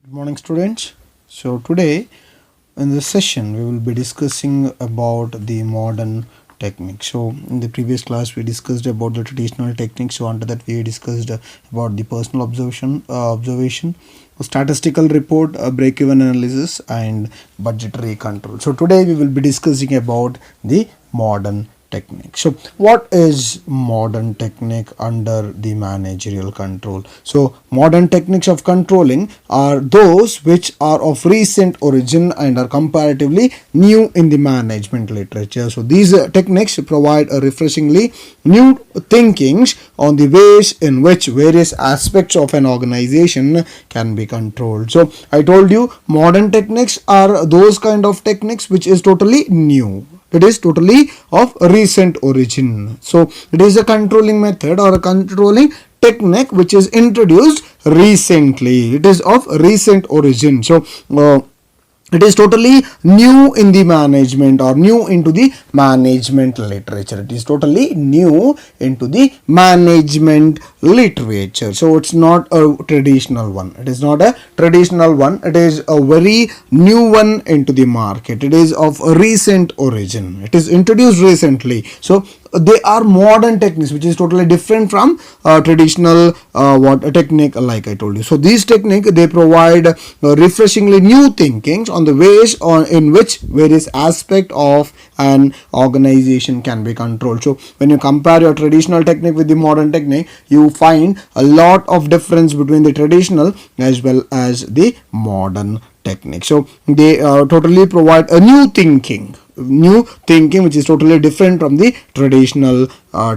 Good morning, students. So today in this session we will be discussing about the modern technique. So in the previous class we discussed about the traditional techniques. So under that we discussed about the personal observation, statistical report, break-even analysis, and budgetary control. So today we will be discussing about the modern technique. So what is modern technique under the managerial control? So modern techniques of controlling are those which are of recent origin and are comparatively new in the management literature. So these techniques provide a refreshingly new thinkings on the ways in which various aspects of an organization can be controlled. So I told you modern techniques are those kind of techniques which is totally new. It is totally of recent origin. So it is a controlling method or a controlling technique which is introduced recently. It is of recent origin. So it is totally new in the management or new into the management literature. It is totally new into the management literature. So it's not a traditional one. It is not a traditional one. It is a very new one into the market. It is of a recent origin. It is introduced recently. So they are modern techniques which is totally different from traditional technique, like I told you. So these technique they provide refreshingly new thinkings on the ways in which various aspect of an organization can be controlled. So when you compare your traditional technique with the modern technique, you find a lot of difference between the traditional as well as the modern technique. So they totally provide a new thinking which is totally different from the traditional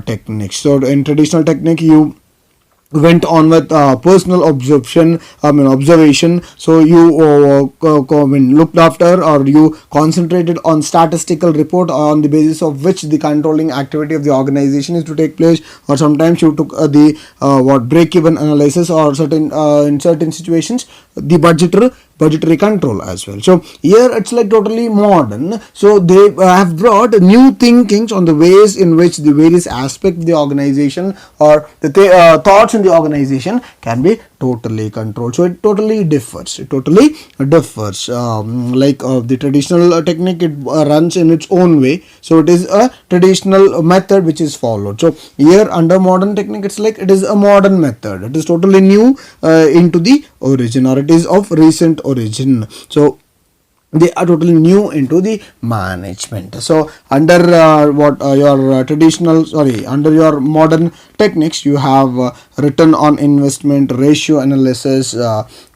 techniques. So in traditional technique you went on with personal observation. So you looked after or you concentrated on statistical report on the basis of which the controlling activity of the organization is to take place, or sometimes you took the break-even analysis, or certain in certain situations the budgetary control as well. So here it's like totally modern. So they have brought new thinkings on the ways in which the various aspects of the organization or the thoughts in the organization can be totally controlled. So it totally differs. The traditional technique, it runs in its own way. So it is a traditional method which is followed. So here under modern technique, it's like it is a modern method. It is totally new into the origin, or it is of recent origin. So they are totally new into the management. So under under your modern techniques, you have return on investment, ratio analysis,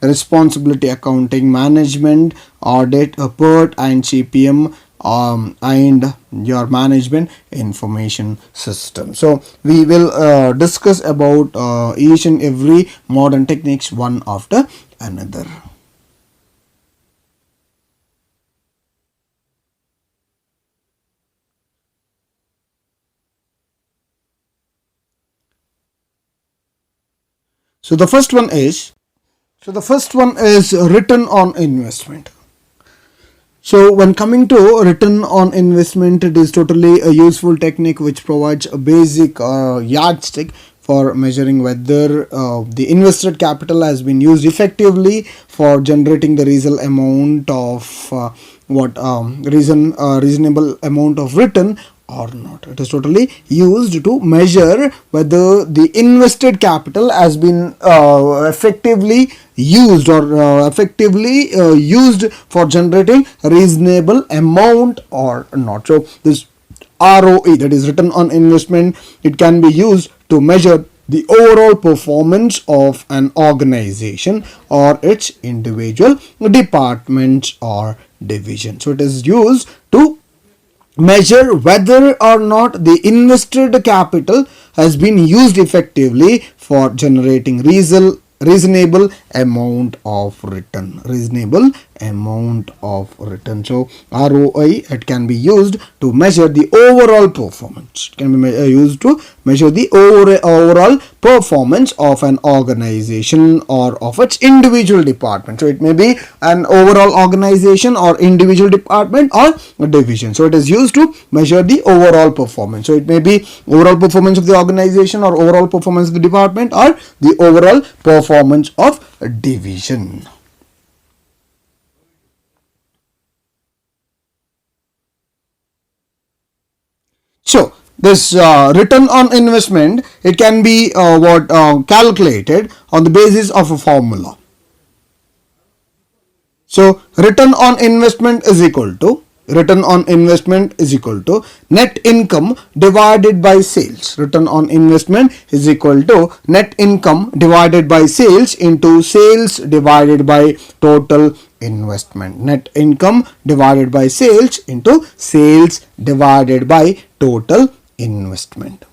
responsibility accounting, management, audit, PERT and CPM, and your management information system. So we will discuss about each and every modern techniques one after another. So the first one is return on investment. So when coming to return on investment, it is totally a useful technique which provides a basic yardstick for measuring whether the invested capital has been used effectively for generating the reasonable amount of return or not. It is totally used to measure whether the invested capital has been effectively used for generating a reasonable amount or not. So this ROE, that is return on investment, it can be used to measure the overall performance of an organization or its individual departments or division. So it is used to measure whether or not the invested capital has been used effectively for generating reasonable amount of return. So ROI, it can be used to measure the overall performance. It can be used to measure the overall performance of an organization or of its individual department. So it may be an overall organization or individual department or division. So it is used to measure the overall performance. So it may be overall performance of the organization or overall performance of the department or the overall performance of a division. this return on investment, it can be calculated on the basis of a formula. So return on investment is equal to net income divided by sales. Return on investment is equal to net income divided by sales into sales divided by total investment. Net income divided by sales into sales divided by total investment.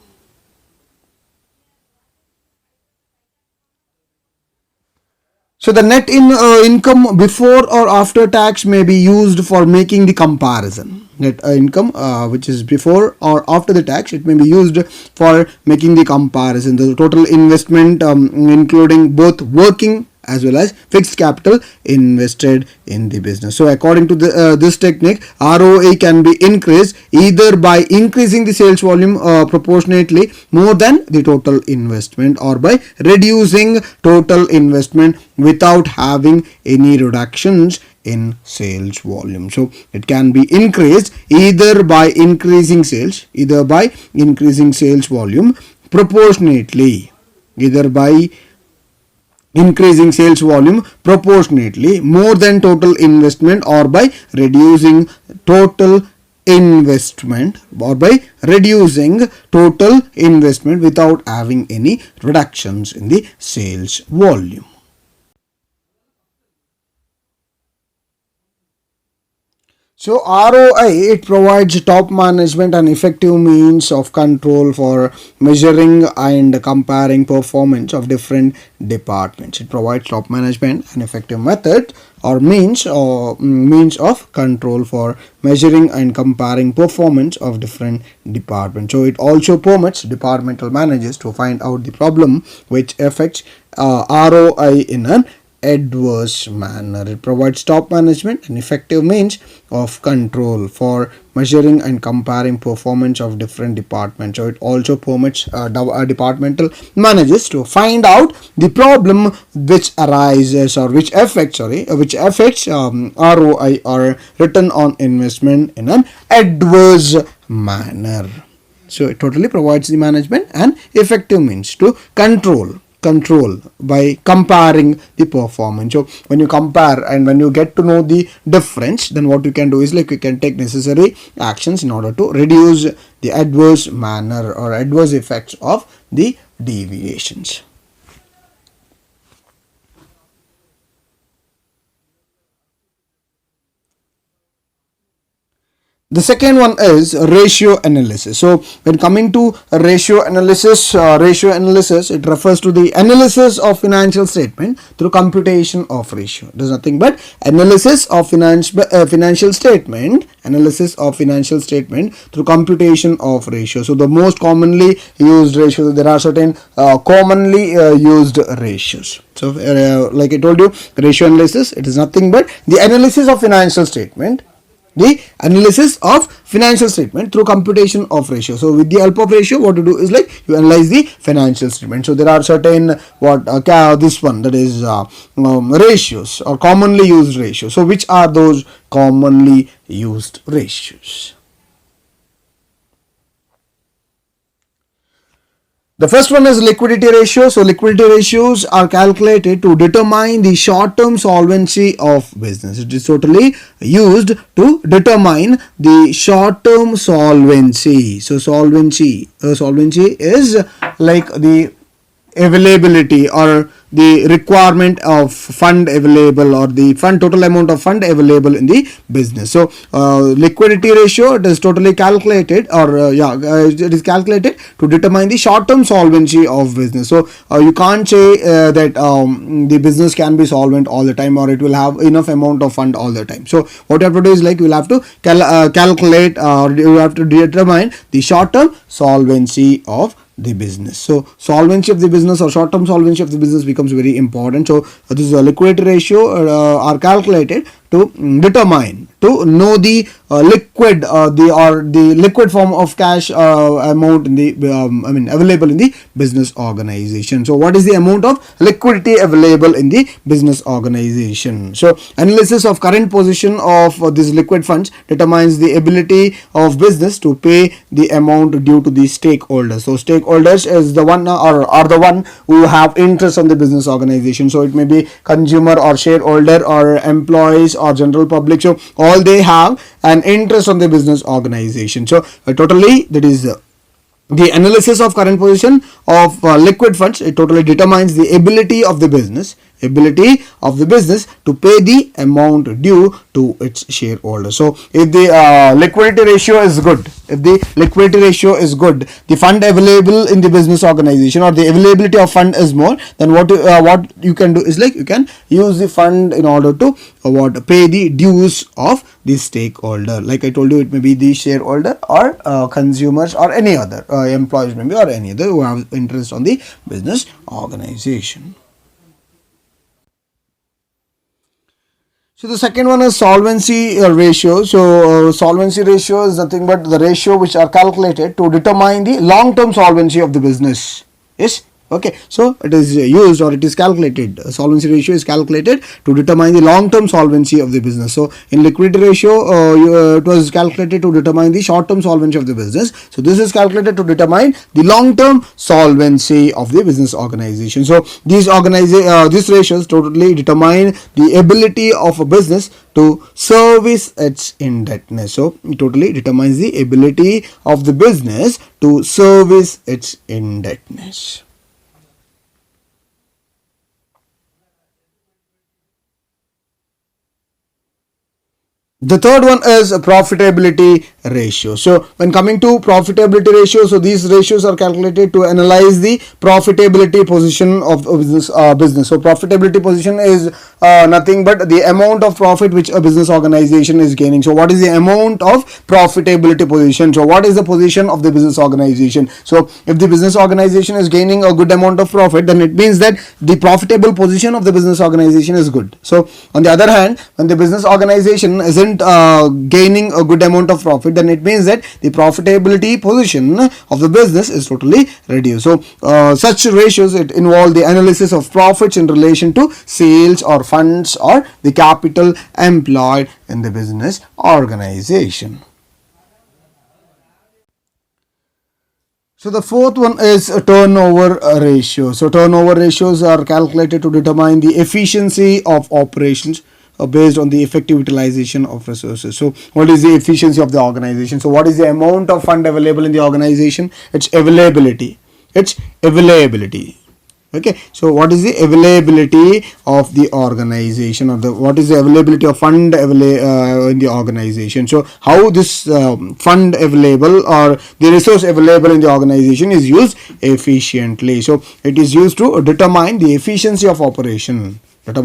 So the net income before or after tax may be used for making the comparison. Net income which is before or after the tax, it may be used for making the comparison. The total investment including both working as well as fixed capital invested in the business. So according to this technique, ROI can be increased either by increasing the sales volume proportionately more than the total investment, or by reducing total investment without having any reductions in sales volume. So it can be increased either by increasing sales volume proportionately, either by increasing sales volume proportionately more than total investment, or by reducing total investment without having any reductions in the sales volume. So ROI, it provides top management an effective means of control for measuring and comparing performance of different departments. It provides top management an effective method or means of control for measuring and comparing performance of different departments. So it also permits departmental managers to find out the problem which affects ROI in an adverse manner. It provides top management an effective means of control for measuring and comparing performance of different departments. So it also permits departmental managers to find out the problem which arises or which affects ROI or return on investment in an adverse manner. So it totally provides the management an effective means to control by comparing the performance. So when you compare and when you get to know the difference, then what you can do is you can take necessary actions in order to reduce the adverse manner or adverse effects of the deviations. The second one is ratio analysis. So when coming to ratio analysis, it refers to the analysis of financial statement through computation of ratio. It is nothing but analysis of financial statement through computation of ratio. So the most commonly used ratio, there are certain commonly used ratios. So like I told you, ratio analysis, it is nothing but the analysis of financial statement through computation of ratio. So with the help of ratio, what you do is you analyze the financial statement. So there are certain this one, that is ratios or commonly used ratios. So which are those commonly used ratios? The first one is liquidity ratio. So liquidity ratios are calculated to determine the short-term solvency of business. It is totally used to determine the short-term solvency. So solvency is like the availability or the requirement of fund available or the total amount of fund available in the business. So liquidity ratio, it is totally calculated it is calculated to determine the short term solvency of business. So you can't say that the business can be solvent all the time or it will have enough amount of fund all the time. So what you have to do is you will have to calculate or you have to determine the short term solvency of the business. So solvency of the business or short term solvency of the business becomes very important. So this is a liquidity ratio are calculated to determine, to know the liquid the liquid form of cash amount in the available in the business organization. So what is the amount of liquidity available in the business organization? So analysis of current position of these liquid funds determines the ability of business to pay the amount due to the stakeholders. So stakeholders is the one or are the one who have interest on the business organization. So it may be consumer or shareholder or employees or general public. So all they have an interest on the business organization. So totally that is the analysis of current position of liquid funds. It totally determines the ability of the business to pay the amount due to its shareholders. So if the liquidity ratio is good, the fund available in the business organization or the availability of fund is more, then what you can do is like you can use the fund in order to pay the dues of the stakeholder. Like I told you, it may be the shareholder or consumers or any other employees maybe or any other who have interest on the business organization. So the second one is solvency ratio. So solvency ratio is nothing but the ratio which are calculated to determine the long-term solvency of the business. Yes. Okay, so it is used or it is calculated. Solvency ratio is calculated to determine the long-term solvency of the business. So in liquidity ratio, it was calculated to determine the short-term solvency of the business. So this is calculated to determine the long-term solvency of the business organization. So these ratios totally determine the ability of a business to service its indebtedness. So it totally determines the ability of the business to service its indebtedness. The third one is a profitability ratio. So when coming to profitability ratio, so these ratios are calculated to analyze the profitability position of a business. So profitability position is nothing but the amount of profit which a business organization is gaining. So what is the amount of profitability position? So what is the position of the business organization? So if the business organization is gaining a good amount of profit, then it means that the profitable position of the business organization is good. So on the other hand, when the business organization isn't gaining a good amount of profit, then it means that the profitability position of the business is totally reduced. So such ratios, it involve the analysis of profits in relation to sales or funds or the capital employed in the business organization. So the fourth one is a turnover ratio. So turnover ratios are calculated to determine the efficiency of operations based on the effective utilization of resources. So what is the efficiency of the organization? So what is the amount of fund available in the organization? Its availability. Okay, so what is the availability of the organization, or what is the availability of fund in the organization? So how this fund available or the resource available in the organization is used efficiently. So it is used to determine the efficiency of operation. Based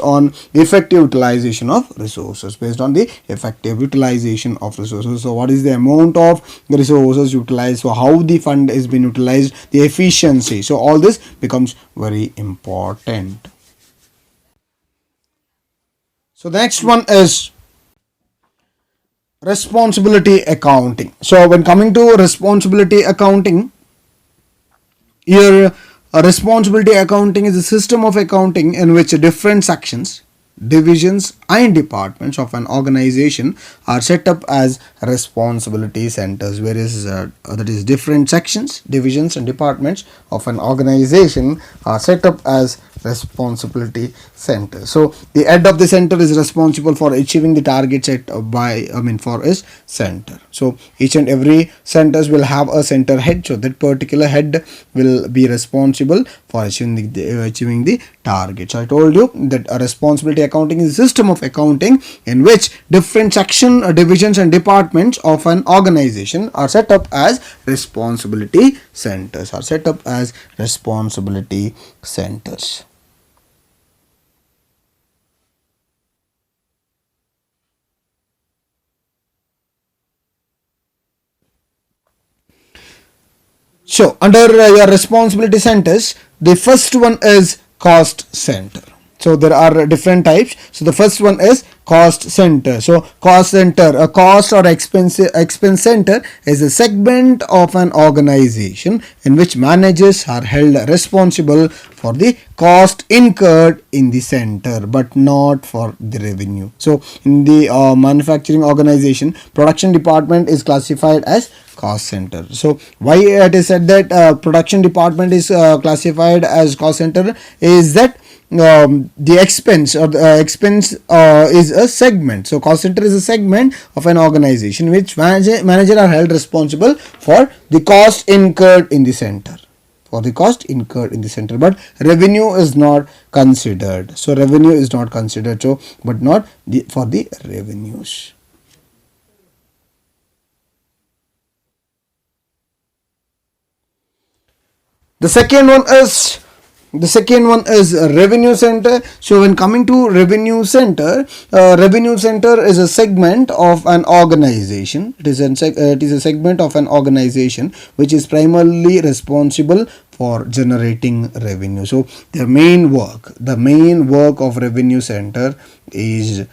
on effective utilization of resources. So what is the amount of the resources utilized? So how the fund is being utilized, the efficiency. So all this becomes very important. So the next one is responsibility accounting. So when coming to responsibility accounting, here responsibility accounting is a system of accounting in which different sections, divisions and departments of an organization are set up as responsibility centers, whereas that is different sections, divisions and departments of an organization are set up as responsibility centers. So the head of the center is responsible for achieving the target set for his center. So each and every centers will have a center head, so that particular head will be responsible for achieving the target. So I told you that a responsibility accounting is a system of accounting in which different section, divisions and departments of an organization are set up as responsibility centers. So under your responsibility centers, the first one is cost center. So there are different types. So the first one is cost center. So cost center, a cost or expense center is a segment of an organization in which managers are held responsible for the cost incurred in the center but not for the revenue. So in the manufacturing organization, production department is classified as cost center. So why it is said that production department is classified as cost center is that the expense or the expense is a segment. So cost center is a segment of an organization which manager are held responsible for the cost incurred in the center, for the cost incurred in the center, but revenue is not considered. So revenue is not considered, so but not for the revenues. The second one is revenue center. So when coming to revenue center is a segment of an organization. It is a segment of an organization which is primarily responsible for generating revenue. So the main work of revenue center is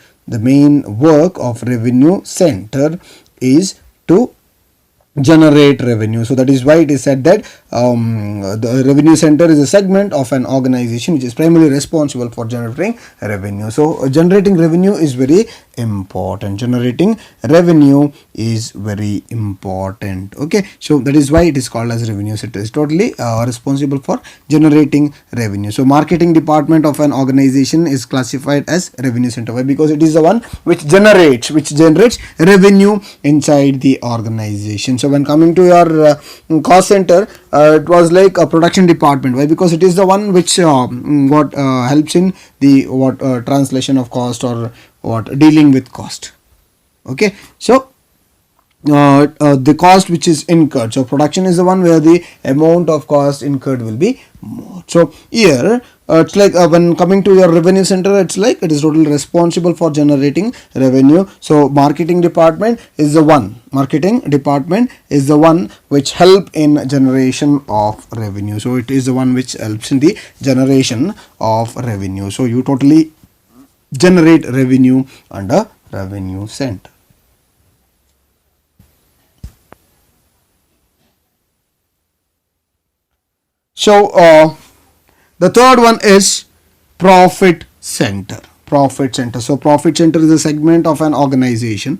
to generate revenue. So that is why it is said that the revenue center is a segment of an organization which is primarily responsible for generating revenue. So generating revenue is very important. Okay, so that is why it is called as revenue center. It's totally responsible for generating revenue. So marketing department of an organization is classified as revenue center. Why? Because it is the one which generates revenue inside the organization. So when coming to your cost center, it was like a production department. Why? Because it is the one which helps in the translation of cost or dealing with cost. Okay, so the cost which is incurred. So production is the one where the amount of cost incurred will be more. So here it's like when coming to your revenue center, it's like it is totally responsible for generating revenue. So marketing department is the one which help in generation of revenue. So it is the one which helps in the generation of revenue. So you totally generate revenue under revenue center. So the third one is profit center. So profit center is a segment of an organization.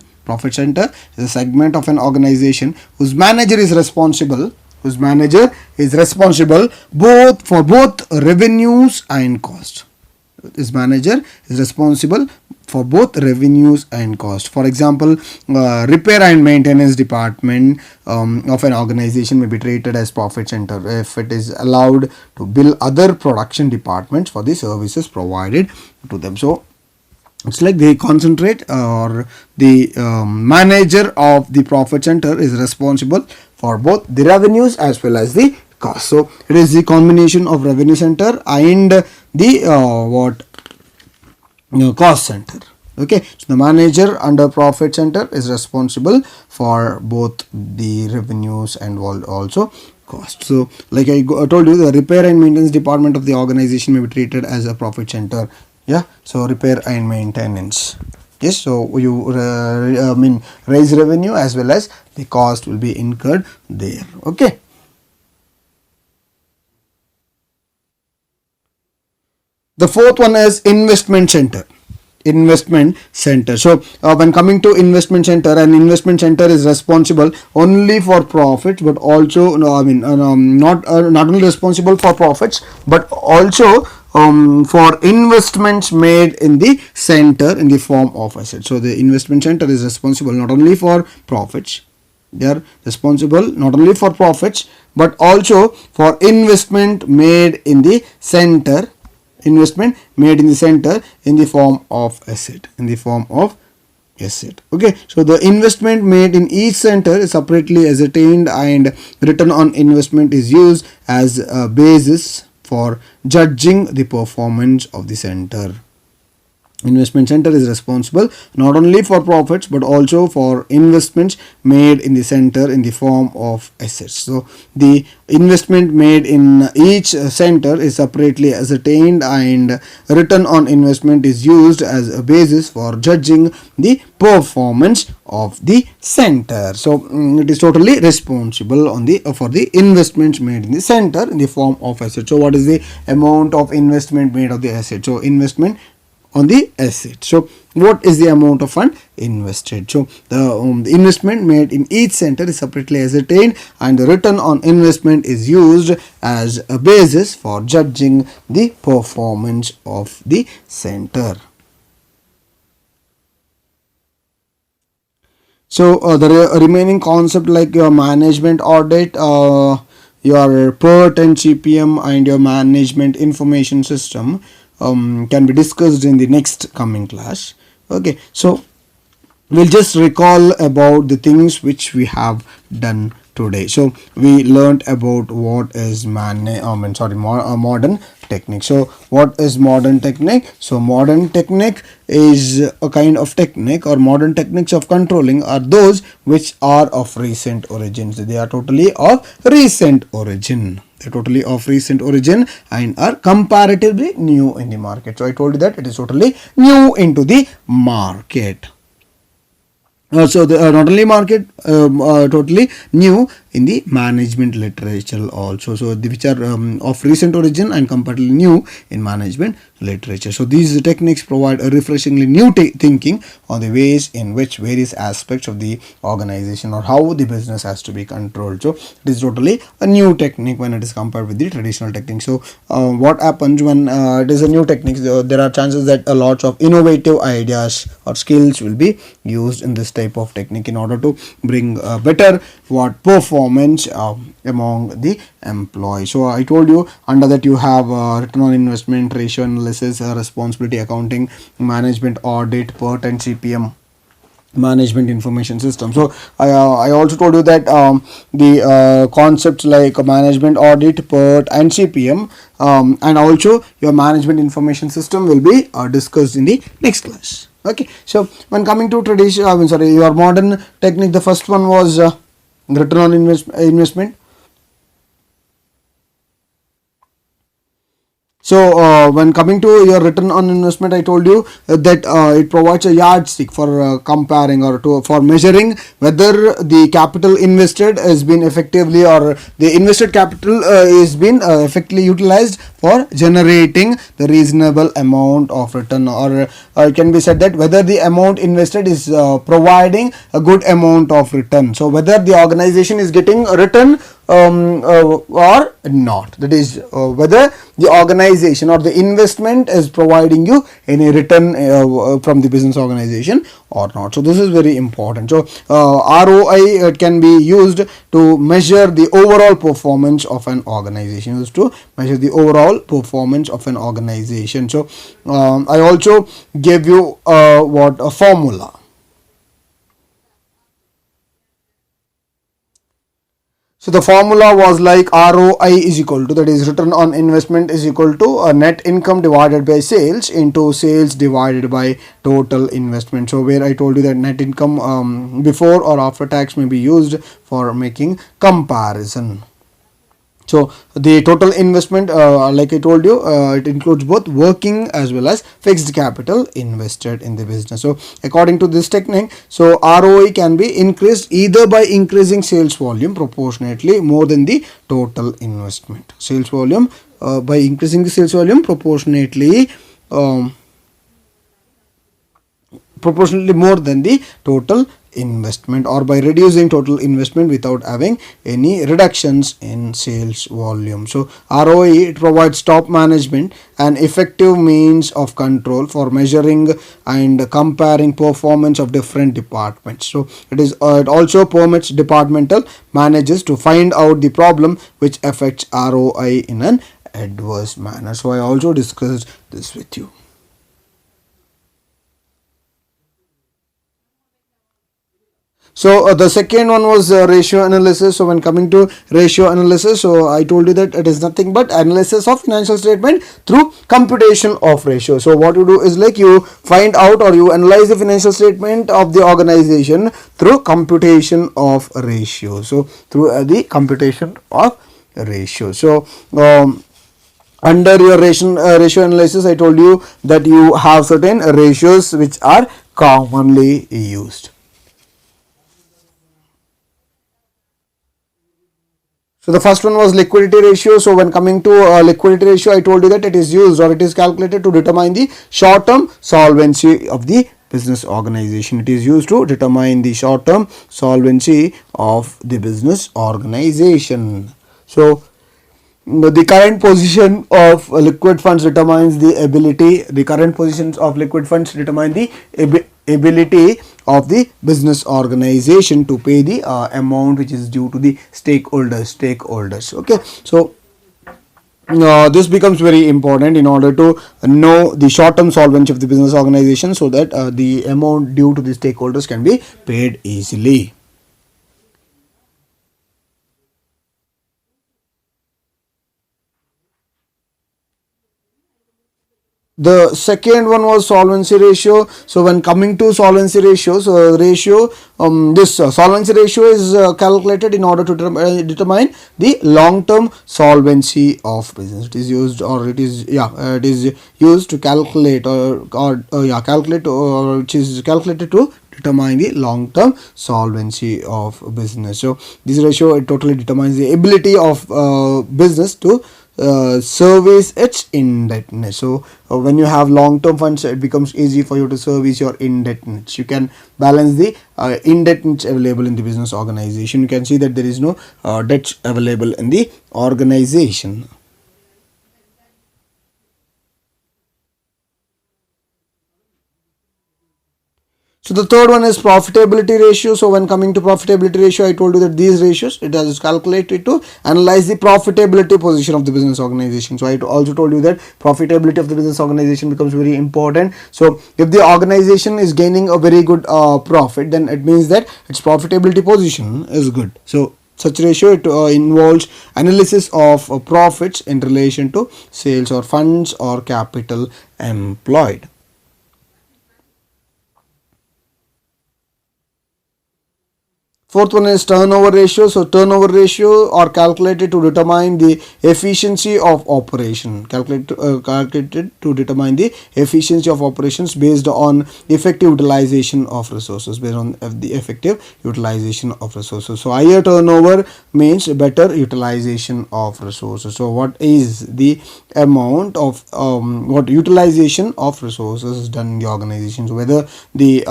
Whose manager is responsible both revenues and cost. This manager is responsible for both revenues and cost. For example, repair and maintenance department of an organization may be treated as profit center if it is allowed to bill other production departments for the services provided to them. So it's like they concentrate, or the manager of the profit center is responsible for both the revenues as well as the cost. So it is the combination of revenue center and the cost center. Okay, so the manager under profit center is responsible for both the revenues and also cost. So like I told you, the repair and maintenance department of the organization may be treated as a profit center. Yeah, so repair and maintenance. Yes, so you raise revenue as well as the cost will be incurred there. Okay. The fourth one is investment center. So when coming to investment center, an investment center is responsible only for profits, but also not only responsible for profits, but also for investments made in the center in the form of assets. So the investment center is responsible not only for profits. They are responsible not only for profits but also for investment made in the center. In the form of asset. Okay, so the investment made in each center is separately ascertained, and return on investment is used as a basis for judging the performance of the center. Investment center is responsible not only for profits but also for investments made in the center in the form of assets. So the investment made in each center is separately ascertained, and return on investment is used as a basis for judging the performance of the center. So it is totally responsible on the for the investments made in the center in the form of asset. So what is the amount of investment made of the asset? So investment on the asset. So what is the amount of fund invested? So the investment made in each center is separately ascertained, and the return on investment is used as a basis for judging the performance of the center. So the remaining concept like your management audit, your PERT and CPM, and your management information system can be discussed in the next coming class. Okay, so we'll just recall about the things which we have done today. So we learned about what is modern technique. So what is modern technique? So modern technique is a kind of technique, or modern techniques of controlling are those which are of recent origins. They are totally of recent origin. They're totally of recent origin and are comparatively new in the market. So I told you that it is totally new into the market. So the not only market, totally new in the management literature also. So which are of recent origin and comparatively new in management literature. So these techniques provide a refreshingly new thinking on the ways in which various aspects of the organization or how the business has to be controlled. So it is totally a new technique when it is compared with the traditional technique. So what happens when it is a new technique? There are chances that a lot of innovative ideas or skills will be used in this type of technique in order to bring better performance among the employees. So I told you under that you have return on investment, ratio analysis, responsibility accounting, management audit, PERT and CPM, management information system. So I also told you that the concepts like management audit, PERT and CPM, and also your management information system will be discussed in the next class. Okay, so when coming to your modern technique, the first one was return on investment. So when coming to your return on investment, I told you that it provides a yardstick for comparing or for measuring whether the capital invested has been effectively, or the invested capital is been effectively utilized for generating the reasonable amount of return, or it can be said that whether the amount invested is providing a good amount of return. So whether the organization is getting a return or not, that is whether the organization or the investment is providing you any return from the business organization or not. So this is very important. So ROI can be used to measure the overall performance of an organization, used to measure the overall performance of an organization. So I also gave you a formula. So the formula was like ROI is equal to, that is return on investment is equal to net income divided by sales into sales divided by total investment. So where I told you that net income before or after tax may be used for making comparison. So the total investment, like I told you, it includes both working as well as fixed capital invested in the business. So according to this technique, so ROI can be increased either by increasing sales volume proportionately more than the total investment. Sales volume, by increasing the sales volume proportionately more than the total investment, or by reducing total investment without having any reductions in sales volume. So ROE, it provides top management an effective means of control for measuring and comparing performance of different departments. So it also permits departmental managers to find out the problem which affects ROI in an adverse manner. So I also discussed this with you. So the second one was ratio analysis. So when coming to ratio analysis, so I told you that it is nothing but analysis of financial statement through computation of ratio. So what you do is like you find out or you analyze the financial statement of the organization through computation of ratio. So through the computation of ratio. So under your ratio analysis, I told you that you have certain ratios which are commonly used. So the first one was liquidity ratio. So when coming to liquidity ratio, I told you that it is used or it is calculated to determine the short-term solvency of the business organization. It is used to determine the short-term solvency of the business organization. So the current position of liquid funds determines the ability. The current positions of liquid funds determine the ability of the business organization to pay the amount which is due to the stakeholders. Okay, so this becomes very important in order to know the short-term solvency of the business organization, so that the amount due to the stakeholders can be paid easily. The second one was solvency ratio. So when coming to solvency ratio, so this solvency ratio is calculated in order to determine the long term solvency of business. It is used or it is it is used to calculate calculate or which is calculated to determine the long term solvency of business. So this ratio, it totally determines the ability of business to service its indebtedness. So when you have long term funds, it becomes easy for you to service your indebtedness. You can balance the indebtedness available in the business organization. You can see that there is no debt available in the organization. So the third one is profitability ratio. So when coming to profitability ratio, I told you that these ratios, it is calculated to analyze the profitability position of the business organization. So I also told you that profitability of the business organization becomes very important. So if the organization is gaining a very good profit, then it means that its profitability position is good. So such ratio, it involves analysis of profits in relation to sales or funds or capital employed. Fourth one is turnover ratio. So turnover ratio are calculated to determine the efficiency of operation. Calculated to determine the efficiency of operations based on effective utilization of resources. Based on the effective utilization of resources. So higher turnover means better utilization of resources. So what is the amount of what utilization of resources is done in the organization? So whether the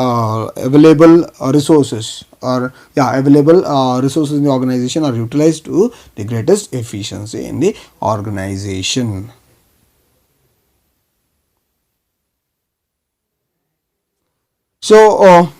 available resources or available resources in the organization are utilized to the greatest efficiency in the organization. So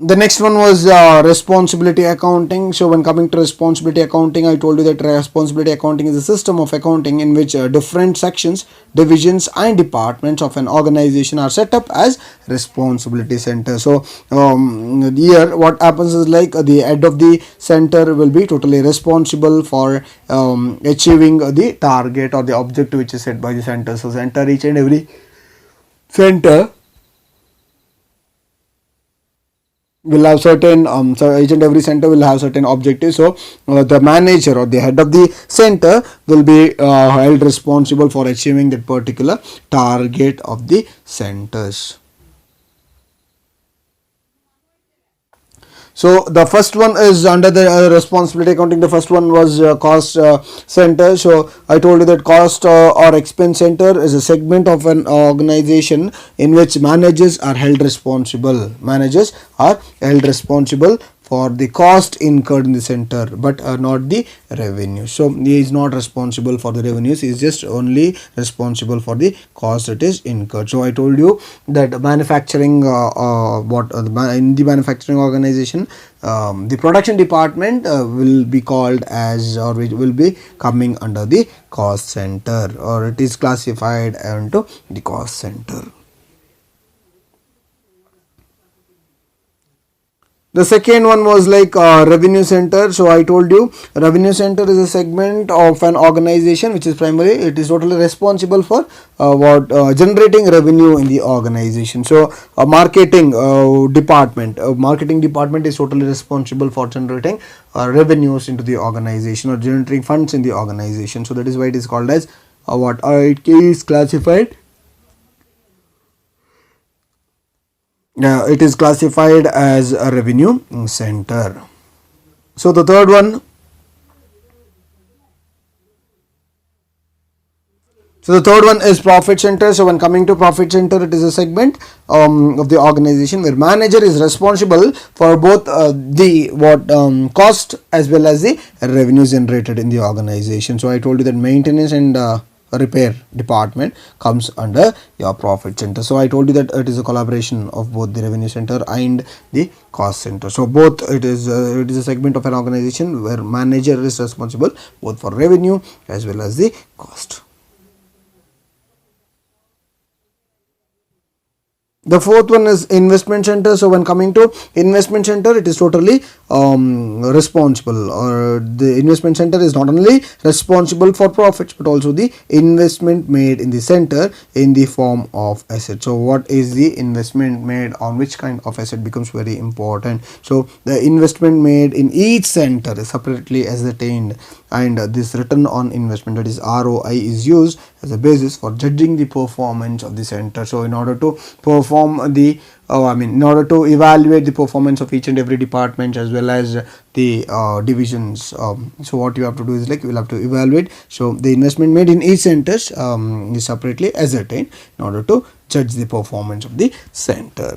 the next one was responsibility accounting. So when coming to responsibility accounting, I told you that responsibility accounting is a system of accounting in which different sections, divisions and departments of an organization are set up as responsibility centers. So here what happens is like the head of the center will be totally responsible for achieving the target or the objective which is set by the center. So center, each and every center will have certain so each and every center will have certain objectives. So the manager or the head of the center will be held responsible for achieving that particular target of the centers. So the first one is under the responsibility accounting. The first one was cost center. So I told you that cost or expense center is a segment of an organization in which managers are held responsible. Managers are held responsible for the cost incurred in the center, but not the revenue. So he is not responsible for the revenues. He is just only responsible for the cost that is incurred. So I told you that manufacturing in the manufacturing organization, the production department will be called as, or will be coming under the cost center, or it is classified into the cost center. The second one was like revenue center. So I told you revenue center is a segment of an organization which is primarily, it is totally responsible for what generating revenue in the organization. So marketing department is totally responsible for generating revenues into the organization or generating funds in the organization. So that is why it is called as what it is classified. It is classified as a revenue center. So the third one. So the third one is profit center. So when coming to profit center, it is a segment of the organization where manager is responsible for both the cost as well as the revenue generated in the organization. So I told you that maintenance and repair department comes under your profit center. So I told you that it is a collaboration of both the revenue center and the cost center. So both it is a segment of an organization where manager is responsible both for revenue as well as the cost. The fourth one is investment center. So when coming to investment center, it is totally responsible, or the investment center is not only responsible for profits but also the investment made in the center in the form of asset. So what is the investment made on which kind of asset becomes very important. So the investment made in each center is separately ascertained, and this return on investment, that is ROI, is used as a basis for judging the performance of the center. So in order to perform in order to evaluate the performance of each and every department as well as the divisions, so what you have to do is like you will have to evaluate. So the investment made in each centers is separately ascertained in order to judge the performance of the center.